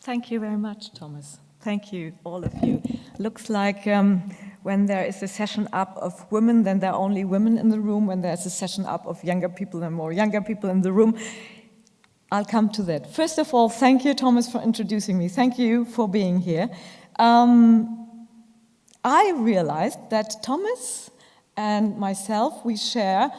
Thank you very much, Thomas. Thank you, all of you. Looks like when there is a session up of women, then there are only women in the room. When there's a session up of younger people, then more younger people in the room. I'll come to that. First of all, thank you, Thomas, for introducing me. Thank you for being here. I realized that Thomas and myself, we share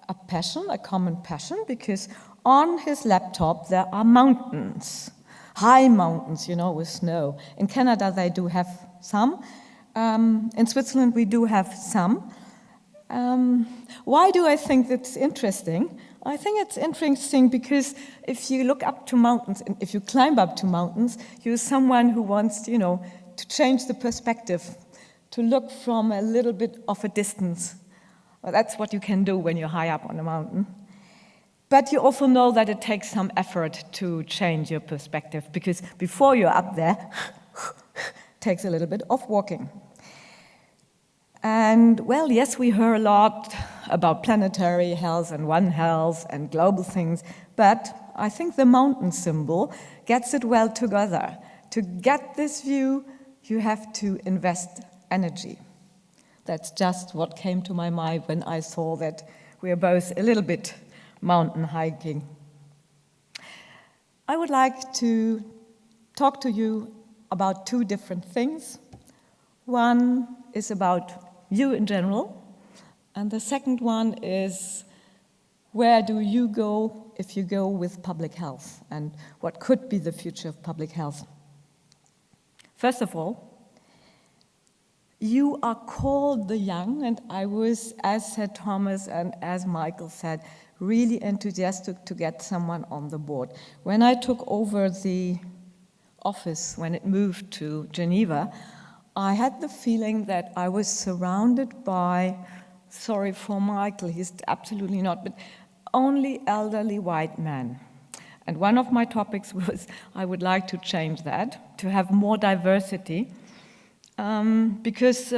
a passion, a common passion, because on his laptop there are mountains. High mountains, you know, with snow. In Canada, they do have some. In Switzerland, we do have some. Why do I think that's interesting? I think it's interesting because if you look up to mountains, and if you climb up to mountains, you're someone who wants, you know, to change the perspective, to look from a little bit of a distance. Well, that's what you can do when you're high up on a mountain. But you also know that it takes some effort to change your perspective, because before you're up there, it takes a little bit of walking. And, well, yes, we hear a lot about planetary health and One Health and global things, but I think the mountain symbol gets it well together. To get this view, you have to invest energy. That's just what came to my mind when I saw that we are both a little bit mountain hiking. I would like to talk to you about two different things. One is about you in general, and the second one is where do you go if you go with public health, and what could be the future of public health. First of all, you are called the young, and I was, as said Thomas and as Michael said, really enthusiastic to get someone on the board. When I took over the office, when it moved to Geneva, I had the feeling that I was surrounded by, sorry for Michael, he's absolutely not, but only elderly white men. And one of my topics was I would like to change that, to have more diversity, because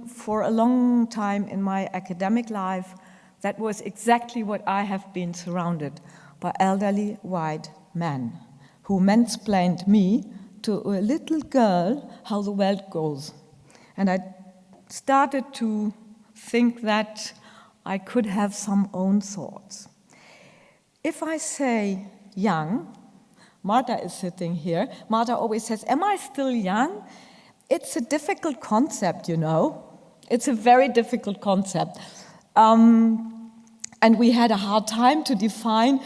for a long time in my academic life, that was exactly what I have been surrounded by, elderly white men who mansplained me to a little girl how the world goes. And I started to think that I could have some own thoughts. If I say young, Marta is sitting here, Marta always says, am I still young? It's a difficult concept, you know. It's a very difficult concept. And we had a hard time to define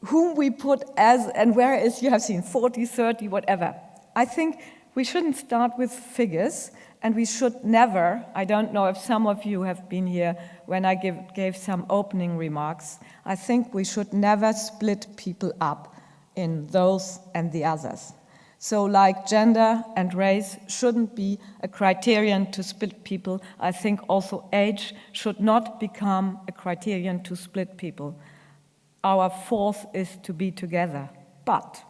whom we put as, and where is, you have seen 40, 30, whatever. I think we shouldn't start with figures, and we should never, I don't know if some of you have been here when I gave some opening remarks, I think we should never split people up in those and the others. So like gender and race shouldn't be a criterion to split people. I think also age should not become a criterion to split people. Our force is to be together. But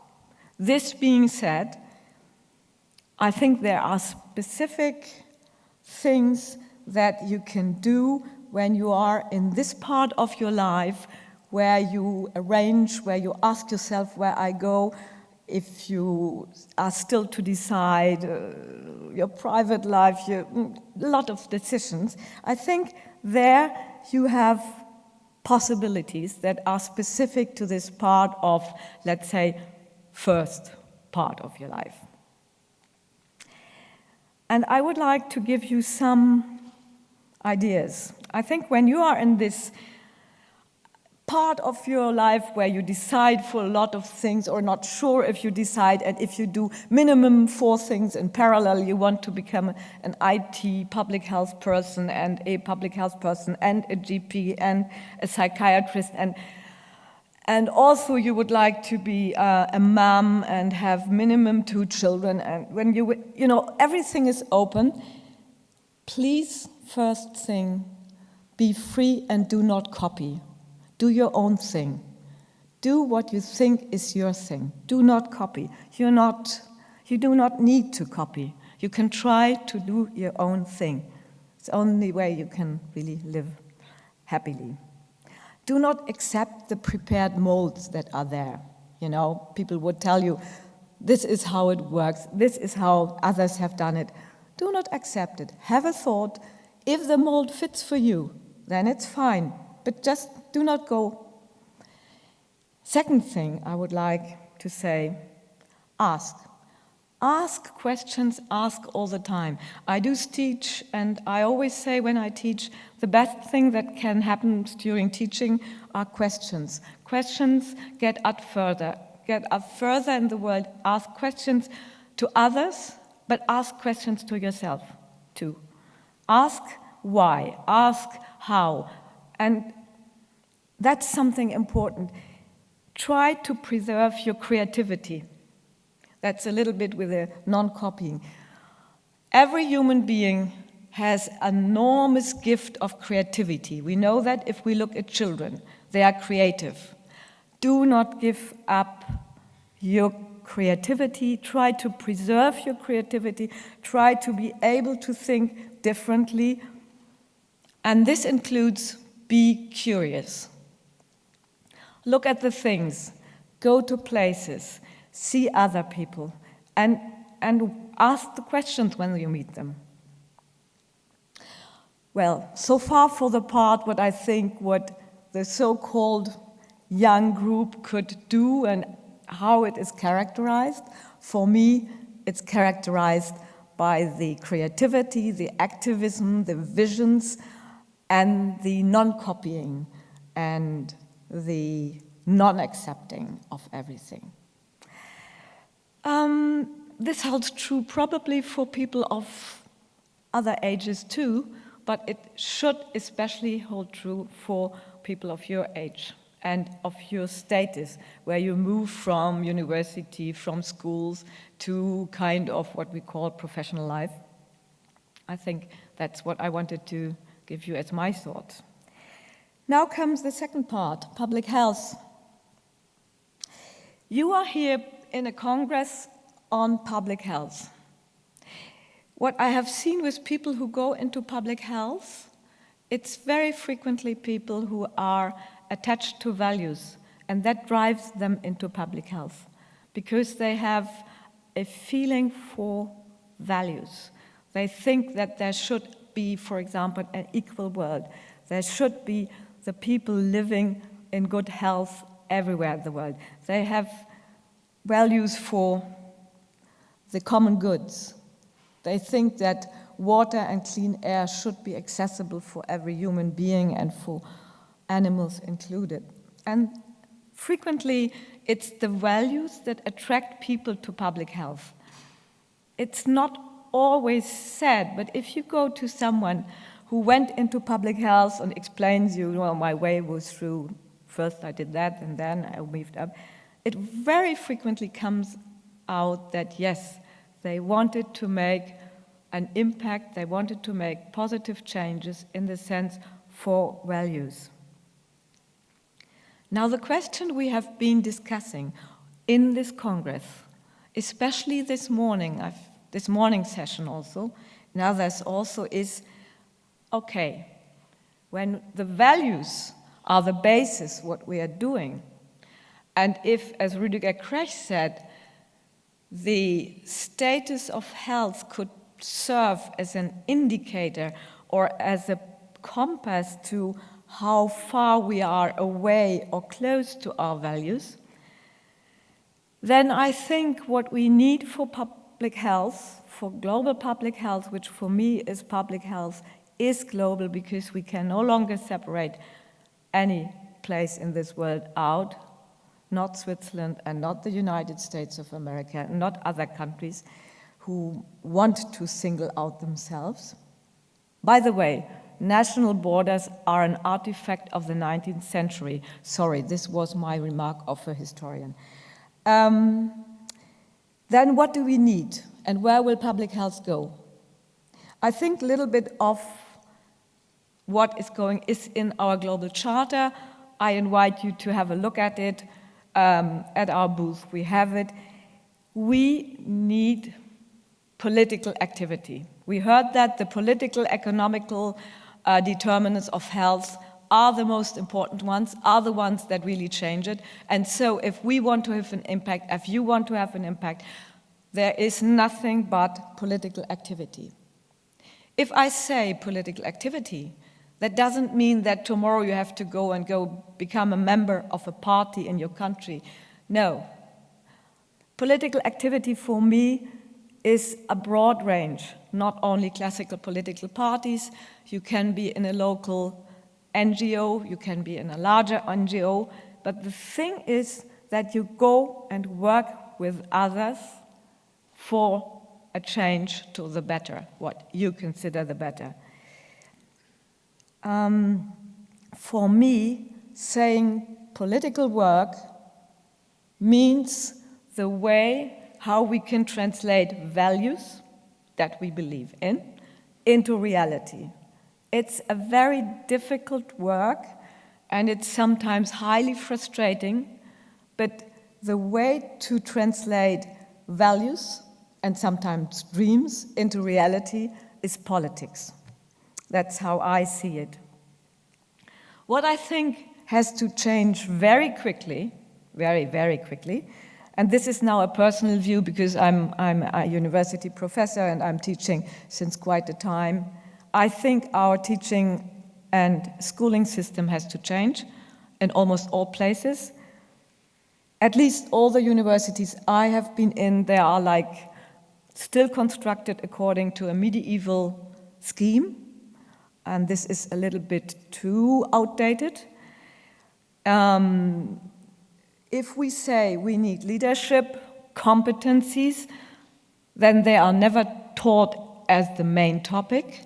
this being said, I think there are specific things that you can do when you are in this part of your life where you arrange, where you ask yourself where I go, if you are still to decide your private life, a lot of decisions. I think there you have possibilities that are specific to this part of, let's say, first part of your life. And I would like to give you some ideas. I think when you are in this part of your life where you decide for a lot of things or not sure if you decide, and if you do minimum 4 things in parallel, you want to become an IT public health person and a public health person and a GP and a psychiatrist, and also you would like to be a mom and have minimum 2 children, and when you know, everything is open. Please, first thing, be free and do not copy. Do your own thing. Do what you think is your thing. Do not copy. You do not need to copy. You can try to do your own thing. It's the only way you can really live happily. Do not accept the prepared molds that are there. You know, people would tell you, this is how it works, this is how others have done it. Do not accept it. Have a thought. If the mold fits for you, then it's fine, but just do not go. Second thing I would like to say, ask. Ask questions, ask all the time. I do teach, and I always say when I teach, the best thing that can happen during teaching are questions. Questions get us further in the world. Ask questions to others, but ask questions to yourself too. Ask why, ask how, and that's something important. Try to preserve your creativity. That's a little bit with a non-copying. Every human being has an enormous gift of creativity. We know that if we look at children, they are creative. Do not give up your creativity. Try to preserve your creativity. Try to be able to think differently. And this includes be curious. Look at the things, go to places, see other people, and ask the questions when you meet them. Well, so far for the part what I think what the so-called young group could do and how it is characterized. For me, it's characterized by the creativity, the activism, the visions, and the non-copying and the non-accepting of everything. This holds true probably for people of other ages too, but it should especially hold true for people of your age and of your status, where you move from university, from schools, to kind of what we call professional life. I think that's what I wanted to give you as my thoughts. Now comes the second part, public health. You are here in a congress on public health. What I have seen with people who go into public health, it's very frequently people who are attached to values, and that drives them into public health because they have a feeling for values. They think that there should be, for example, an equal world. There should be the people living in good health everywhere in the world. They have values for the common goods. They think that water and clean air should be accessible for every human being and for animals included. And frequently, it's the values that attract people to public health. It's not always said, but if you go to someone who went into public health and explains you, well, my way was through, first I did that and then I moved up, it very frequently comes out that yes, they wanted to make an impact, they wanted to make positive changes in the sense for values. Now the question we have been discussing in this Congress, especially this morning, this morning session also, and others also is, okay, when the values are the basis what we are doing, and if, as Rüdiger Krech said, the status of health could serve as an indicator or as a compass to how far we are away or close to our values, then I think what we need for public health, for global public health, which for me is public health, is global because we can no longer separate any place in this world out, not Switzerland and not the United States of America, not other countries who want to single out themselves. By the way, national borders are an artifact of the 19th century. Sorry, this was my remark of a historian. Then what do we need and where will public health go? I think a little bit of what is going is in our global charter. I invite you to have a look at it at our booth. We have it. We need political activity. We heard that the political, economical determinants of health are the most important ones, are the ones that really change it. And so if we want to have an impact, if you want to have an impact, there is nothing but political activity. If I say political activity, that doesn't mean that tomorrow you have to go become a member of a party in your country. No. Political activity for me is a broad range, not only classical political parties. You can be in a local NGO, you can be in a larger NGO, but the thing is that you go and work with others for a change to the better, what you consider the better. For me, saying political work means the way how we can translate values that we believe in into reality. It's a very difficult work, and it's sometimes highly frustrating, but the way to translate values and sometimes dreams into reality is politics. That's how I see it. What I think has to change very quickly, very, very quickly, and this is now a personal view because I'm a university professor and I'm teaching since quite a time. I think our teaching and schooling system has to change in almost all places. At least all the universities I have been in, they are like still constructed according to a medieval scheme, and this is a little bit too outdated. If we say we need leadership, competencies, then they are never taught as the main topic.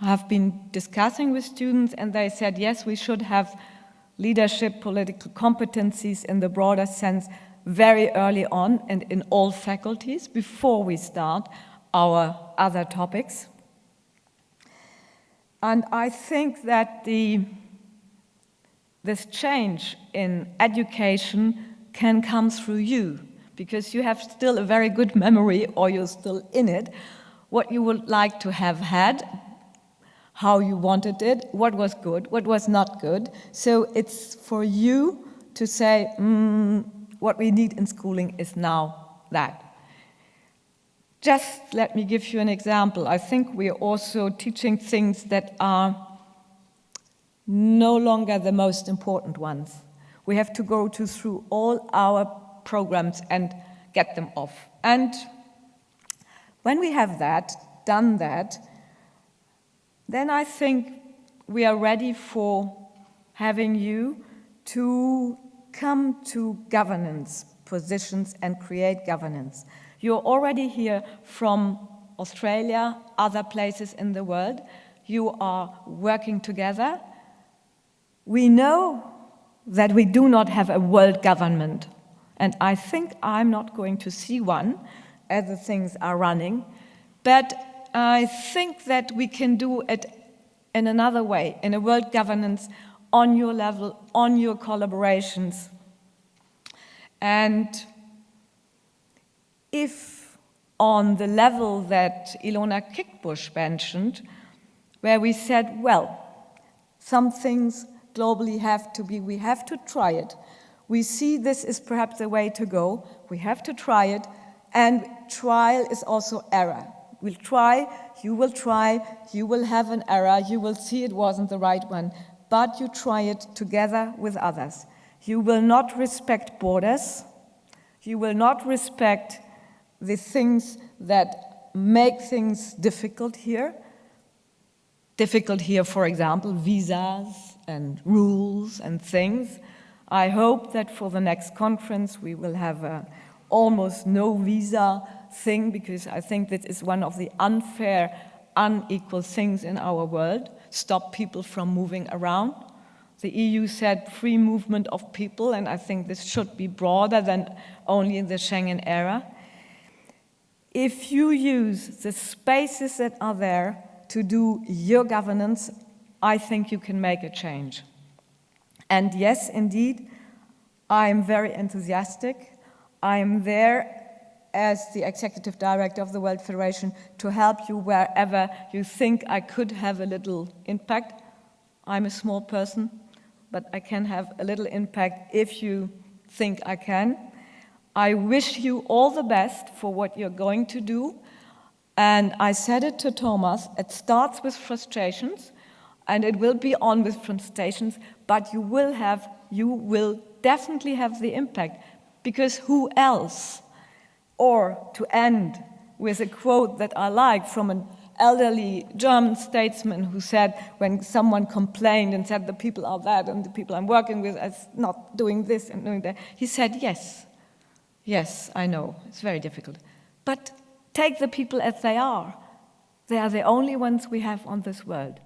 I have been discussing with students and they said, yes, we should have leadership, political competencies in the broader sense very early on and in all faculties before we start our other topics. And I think that this change in education can come through you, because you have still a very good memory, or you're still in it, what you would like to have had, how you wanted it, what was good, what was not good. So it's for you to say, what we need in schooling is now that. Just let me give you an example. I think we are also teaching things that are no longer the most important ones. We have to go through all our programs and get them off. And when we have done that, then I think we are ready for having you to come to governance positions and create governance. You're already here from Australia, other places in the world. You are working together. We know that we do not have a world government, and I think I'm not going to see one as the things are running, but I think that we can do it in another way, in a world governance on your level, on your collaborations. And if on the level that Ilona Kickbush mentioned, where we said, well, some things globally we have to try it. We see this is perhaps the way to go. We have to try it, and trial is also error. We'll try, you will have an error, you will see it wasn't the right one, but you try it together with others. You will not respect borders. You will not respect the things that make things difficult here. Difficult here, for example, visas and rules and things. I hope that for the next conference we will have almost no visa thing, because I think that is one of the unfair, unequal things in our world, stop people from moving around. The EU said free movement of people, and I think this should be broader than only in the Schengen era. If you use the spaces that are there to do your governance, I think you can make a change. And yes, indeed, I am very enthusiastic. I am there as the executive director of the World Federation to help you wherever you think I could have a little impact. I'm a small person, but I can have a little impact if you think I can. I wish you all the best for what you're going to do. And I said it to Thomas, it starts with frustrations, and it will be on with frustrations, but you will definitely have the impact, because who else? Or to end with a quote that I like from an elderly German statesman who said, when someone complained and said the people are bad and the people I'm working with are not doing this and doing that, he said, yes, I know, it's very difficult, but take the people as they are. They are the only ones we have on this world.